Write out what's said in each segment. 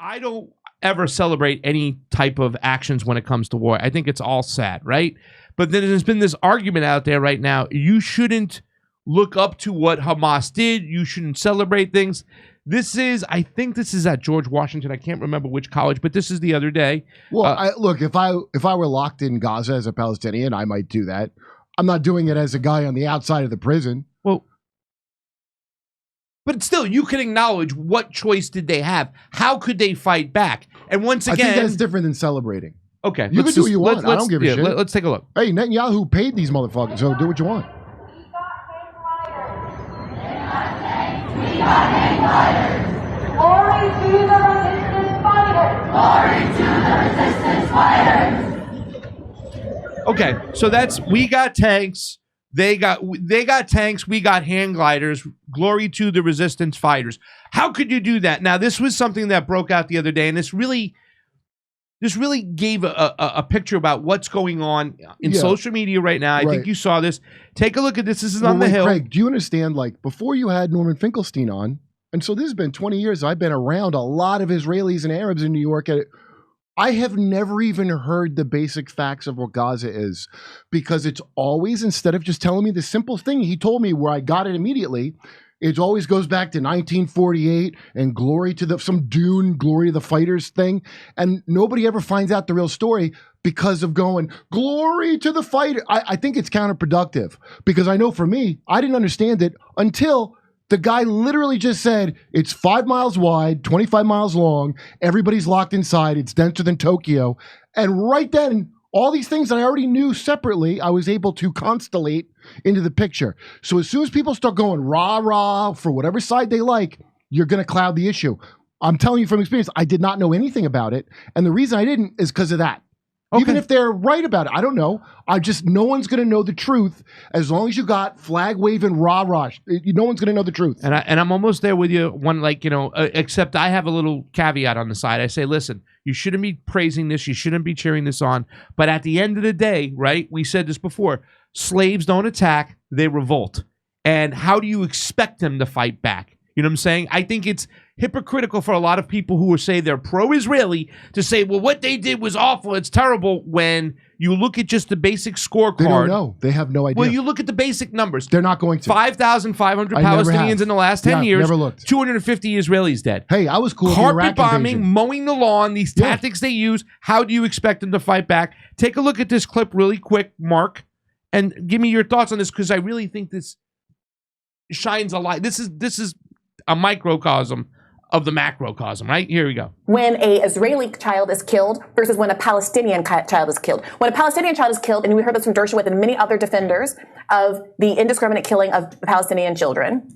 I don't ever celebrate any type of actions when it comes to war. I think it's all sad, right? But then there's been this argument out there right now. You shouldn't look up to what Hamas did. You shouldn't celebrate things. I think this is at George Washington. I can't remember which college, but this is the other day. Well, look, if I were locked in Gaza as a Palestinian, I might do that. I'm not doing it as a guy on the outside of the prison. Well, but still, you can acknowledge what choice did they have. How could they fight back? And once again, I think that's different than celebrating. Okay, you can do what you want. I don't give a shit. Let's take a look. Hey, Netanyahu paid these motherfuckers, so do what you want. Glory to the resistance fighters! Glory to the resistance fighters! Okay, so we got tanks. They got tanks. We got hand gliders. Glory to the resistance fighters. How could you do that? Now, this was something that broke out the other day, and this really gave a picture about what's going on in social media right now. I think you saw this. Take a look at this. This is on the Hill. Craig, do you understand, like, before you had Norman Finkelstein on, and so this has been 20 years, I've been around a lot of Israelis and Arabs in New York. I have never even heard the basic facts of what Gaza is, because it's always, instead of just telling me the simple thing he told me where I got it immediately, it always goes back to 1948 and glory to some Dune, glory to the fighters thing. And nobody ever finds out the real story because of going, glory to the fighter. I think it's counterproductive, because I know for me, I didn't understand it until the guy literally just said, it's 5 miles wide, 25 miles long. Everybody's locked inside. It's denser than Tokyo. And right then, all these things that I already knew separately, I was able to constellate into the picture. So as soon as people start going rah, rah, for whatever side they like, you're going to cloud the issue. I'm telling you from experience, I did not know anything about it. And the reason I didn't is because of that. Okay. Even if they're right about it, I don't know. No one's going to know the truth as long as you got flag waving rah rah. No one's going to know the truth. And I'm almost there with you. Except I have a little caveat on the side. I say, listen, you shouldn't be praising this. You shouldn't be cheering this on. But at the end of the day, right? We said this before. Slaves don't attack; they revolt. And how do you expect them to fight back? You know what I'm saying? I think it's hypocritical for a lot of people who say they're pro-Israeli to say, well, what they did was awful, it's terrible, when you look at just the basic scorecard. They don't know. They have no idea. Well, you look at the basic numbers. They're not going to. 5,500 Palestinians in the last 10 years. Never looked. 250 Israelis dead. Hey, I was cool. Carpet bombing, mowing the lawn, these tactics they use. How do you expect them to fight back? Take a look at this clip really quick, Mark, and give me your thoughts on this, because I really think this shines a light. This is a microcosm of the macrocosm, right? Here we go. When a Israeli child is killed versus when a Palestinian child is killed. When a Palestinian child is killed, and we heard this from Dershowitz and many other defenders of the indiscriminate killing of Palestinian children,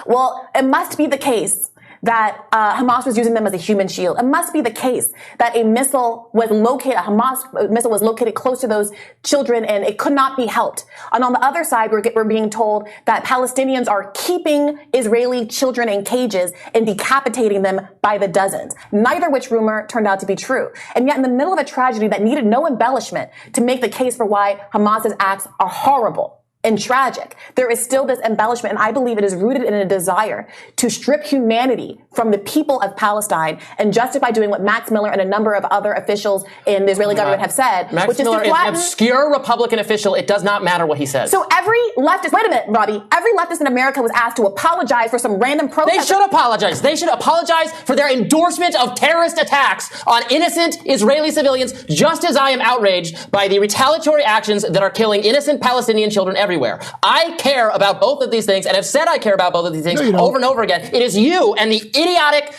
well, it must be the case that Hamas was using them as a human shield. It must be the case that a Hamas missile was located close to those children and it could not be helped. And on the other side, we're being told that Palestinians are keeping Israeli children in cages and decapitating them by the dozens. Neither which rumor turned out to be true. And yet in the middle of a tragedy that needed no embellishment to make the case for why Hamas's acts are horrible and tragic, there is still this embellishment, and I believe it is rooted in a desire to strip humanity from the people of Palestine and justify doing what Max Miller and a number of other officials in the Israeli government have said, Max Miller is an obscure Republican official. It does not matter what he says. So every leftist, wait a minute, Robbie, every leftist in America was asked to apologize for some random protest. They should apologize. They should apologize for their endorsement of terrorist attacks on innocent Israeli civilians, just as I am outraged by the retaliatory actions that are killing innocent Palestinian children everywhere. I care about both of these things and have said I care about both of these things over and over again. It is you and the idiotic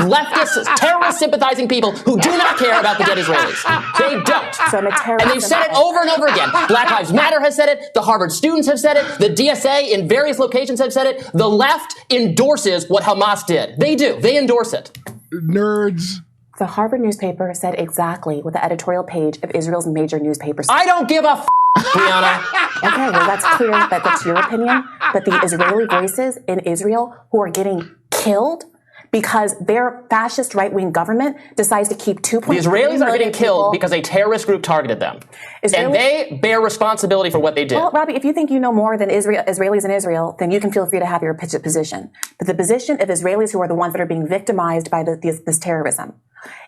leftist, terrorist sympathizing people who do not care about the dead Israelis. They don't. So I'm a terrorist. And they've said it over and over again. Black Lives Matter has said it. The Harvard students have said it. The DSA in various locations have said it. The left endorses what Hamas did. They do. They endorse it. Nerds. The Harvard newspaper said exactly what the editorial page of Israel's major newspaper said. I don't give a Brianna. Okay, well, that's clear that that's your opinion. But the Israeli voices in Israel who are getting killed, because their fascist right-wing government decides to keep 2.3 The Israelis are getting killed people. because a terrorist group targeted them. And they bear responsibility for what they did. Well, Robbie, if you think you know more than Israelis in Israel, then you can feel free to have your position. But the position of Israelis, who are the ones that are being victimized by this terrorism,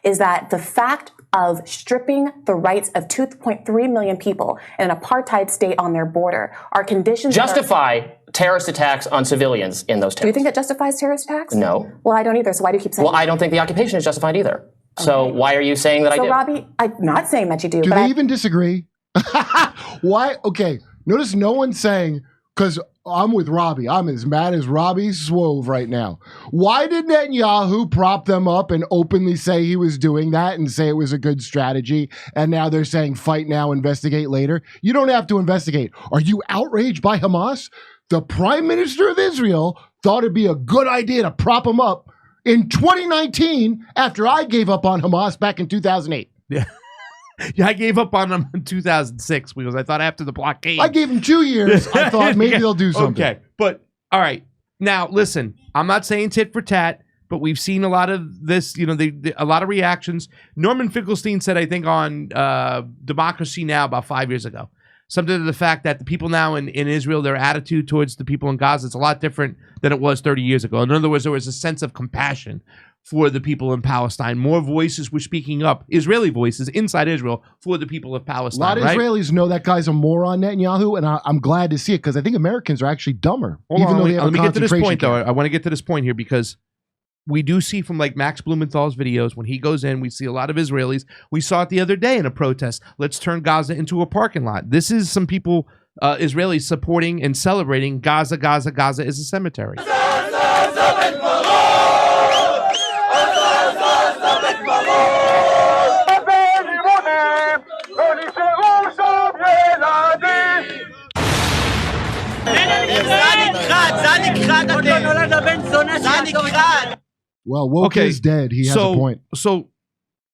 is that the fact of stripping the rights of 2.3 million people in an apartheid state on their border are conditions justify terrorist attacks on civilians in those territories. Do you think it justifies terrorist attacks? No. Well, I don't either, so why do you keep saying Well, I don't think the occupation is justified either. Okay. So why are you saying that I do? So, Robbie, I'm not saying that you do. Do they even disagree? Why? Okay, notice no one's saying, because I'm with Robbie. I'm as mad as Robbie Swove right now. Why did Netanyahu prop them up and openly say he was doing that and say it was a good strategy? And now they're saying fight now, investigate later. You don't have to investigate. Are you outraged by Hamas? The prime minister of Israel thought it'd be a good idea to prop him up in 2019 after I gave up on Hamas back in 2008. Yeah. Yeah, I gave up on them in 2006 because I thought after the blockade. I gave them 2 years. I thought maybe they'll do something. Okay, but all right. Now, listen, I'm not saying tit for tat, but we've seen a lot of this, you know, a lot of reactions. Norman Finkelstein said, I think, on Democracy Now! About 5 years ago, something to the fact that the people now in Israel, their attitude towards the people in Gaza is a lot different than it was 30 years ago. In other words, there was a sense of compassion for the people in Palestine. More voices were speaking up, Israeli voices inside Israel, for the people of Palestine. A lot of Israelis know that guy's a moron, Netanyahu, and I'm glad to see it because I think Americans are actually dumber. Let me get to this point, though. I want to get to this point here because we do see from like Max Blumenthal's videos, when he goes in, we see a lot of Israelis. We saw it the other day in a protest. Let's turn Gaza into a parking lot. This is some people, Israelis, supporting and celebrating Gaza, Gaza, Gaza is a cemetery. Well, woke is dead. He has a point. So,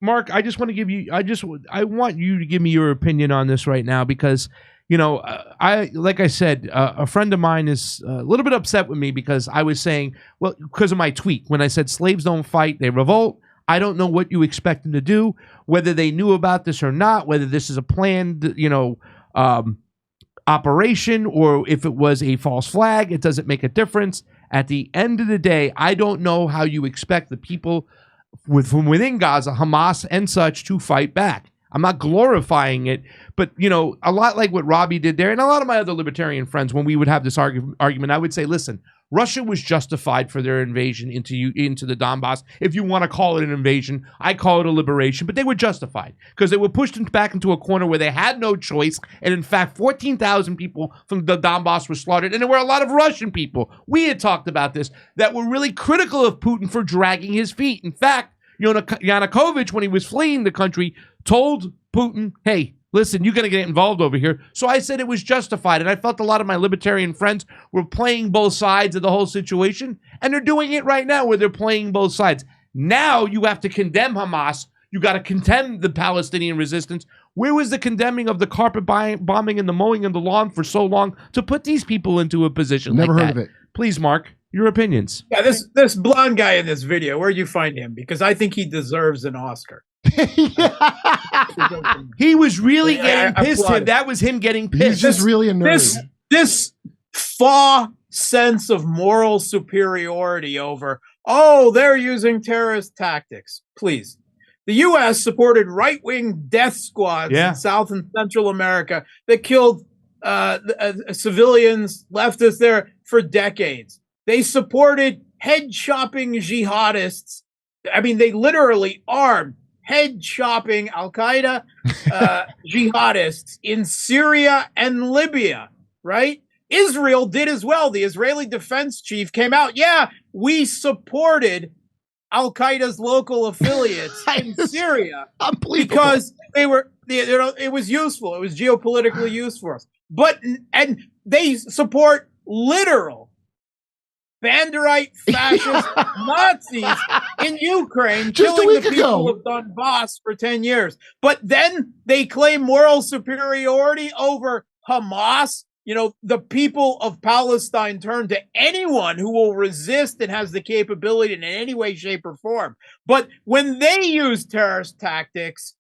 Mark, I just want to give you. I want you to give me your opinion on this right now because, you know, like I said, a friend of mine is a little bit upset with me because I was saying, well, because of my tweet when I said slaves don't fight, they revolt. I don't know what you expect them to do, whether they knew about this or not, whether this is a planned, you know, operation or if it was a false flag. It doesn't make a difference. At the end of the day, I don't know how you expect the people from within Gaza, Hamas and such, to fight back. I'm not glorifying it, but, you know, a lot like what Robbie did there and a lot of my other libertarian friends, when we would have this argument, I would say, listen, Russia was justified for their invasion into the Donbass. If you want to call it an invasion, I call it a liberation, but they were justified because they were pushed back into a corner where they had no choice. And in fact, 14,000 people from the Donbass were slaughtered. And there were a lot of Russian people. We had talked about this that were really critical of Putin for dragging his feet. In fact, Yanukovych, when he was fleeing the country, told Putin, hey, listen, you're going to get involved over here. So I said it was justified. And I felt a lot of my libertarian friends were playing both sides of the whole situation. And they're doing it right now where they're playing both sides. Now you have to condemn Hamas. You got to condemn the Palestinian resistance. Where was the condemning of the carpet bombing and the mowing of the lawn for so long to put these people into a position Never like heard that? of it. Please, Mark, your opinions. Yeah, this blonde guy in this video, where'd you find him? Because I think he deserves an Oscar. He was really getting pissed. That was him getting pissed. He's just really a nerd. This faux sense of moral superiority over, oh, they're using terrorist tactics. Please. The U.S. supported right-wing death squads in South and Central America that killed civilians, leftists there for decades. They supported head-chopping jihadists. I mean, they literally armed head-chopping Al-Qaeda jihadists in Syria and Libya, right? Israel did as well. The Israeli defense chief came out. Yeah, we supported Al-Qaeda's local affiliates in Syria because it was useful. It was geopolitically useful for us. And they support literal Banderite fascist Nazis in Ukraine, killing the people of Donbass for 10 years. But then they claim moral superiority over Hamas, the people of Palestine turn to anyone who will resist and has the capability in any way, shape, or form. But when they use terrorist tactics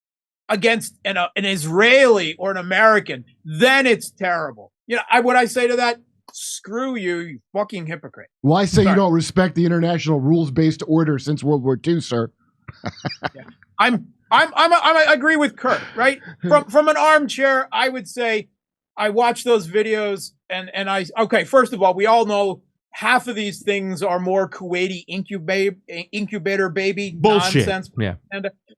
against an Israeli or an American, then it's terrible. What I say to that? Screw you, you fucking hypocrite. Well, I say you don't respect the international rules-based order since World War II, sir. Yeah. I agree with Kurt, right? From an armchair, I would say I watch those videos and first of all, we all know half of these things are more Kuwaiti incubator baby bullshit. Nonsense. Yeah.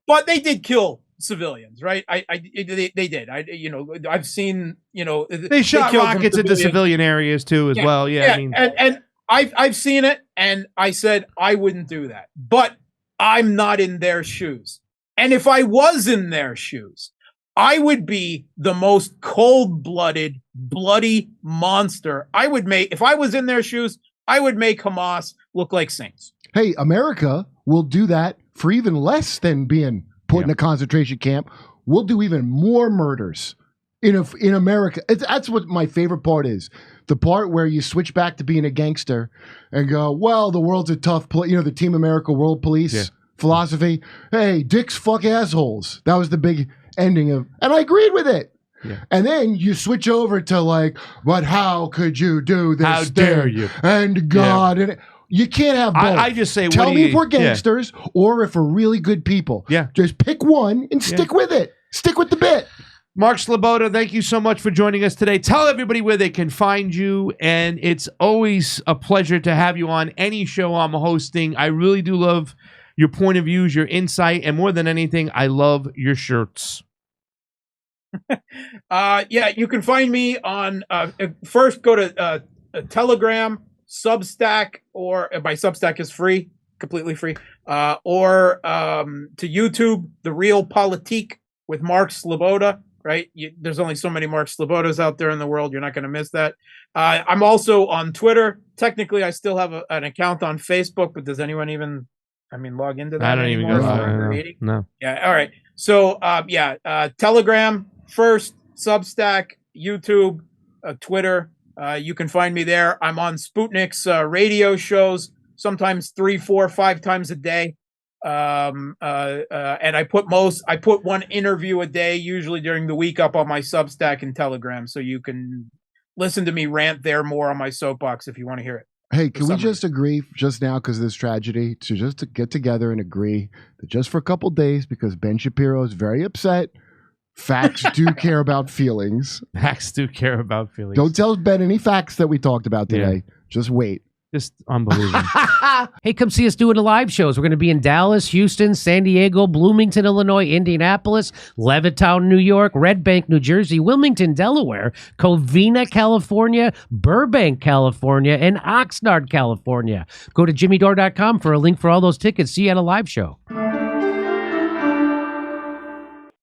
But they did kill civilians, right? They did. I've seen, they shot rockets into civilian areas too, as well. Yeah. And I've seen it, and I said I wouldn't do that. But I'm not in their shoes. And if I was in their shoes, I would be the most cold-blooded, bloody monster. If I was in their shoes, I would make Hamas look like saints. Hey, America will do that for even less than being put in a concentration camp. We'll do even more murders in America. That's what my favorite part is. The part where you switch back to being a gangster and go, well, the world's a tough place. The Team America World Police philosophy. Hey, dicks fuck assholes. That was the big ending of, and I agreed with it. Yeah. And then you switch over to like, but how could you do this? How dare you? And God, and you can't have both. I just say, tell me if we're gangsters or if we're really good people. Yeah. Just pick one and stick with it. Stick with the bit. Mark Sleboda, thank you so much for joining us today. Tell everybody where they can find you, and it's always a pleasure to have you on any show I'm hosting. I really do love your point of views, your insight, and more than anything, I love your shirts. You can find me on, first go to Telegram, Substack, or my Substack is free, completely free, or to YouTube, The Real Politique with Mark Sleboda, right? There's only so many Mark Slebodas out there in the world. You're not going to miss that. I'm also on Twitter. Technically, I still have an account on Facebook, but does anyone even, log into that? I don't even go. No. Yeah. All right. So, Telegram first, Substack, YouTube, Twitter. You can find me there. I'm on Sputnik's radio shows, sometimes 3, 4, 5 times a day. And I put one interview a day, usually during the week, up on my Substack and Telegram. So you can listen to me rant there more on my soapbox if you want to hear it. Hey, can we just agree just now, because of this tragedy, to get together and agree that just for a couple days, because Ben Shapiro is very upset, facts do care about feelings. Facts do care about feelings. Don't tell Ben any facts that we talked about today. Just wait. Just unbelievable. Hey, come see us doing the live shows. We're going to be in Dallas, Houston, San Diego, Bloomington, Illinois, Indianapolis, Levittown, New York, Red Bank, New Jersey, Wilmington, Delaware, Covina, California, Burbank, California, and Oxnard, California. Go to jimmydore.com for a link for all those tickets. See you at a live show.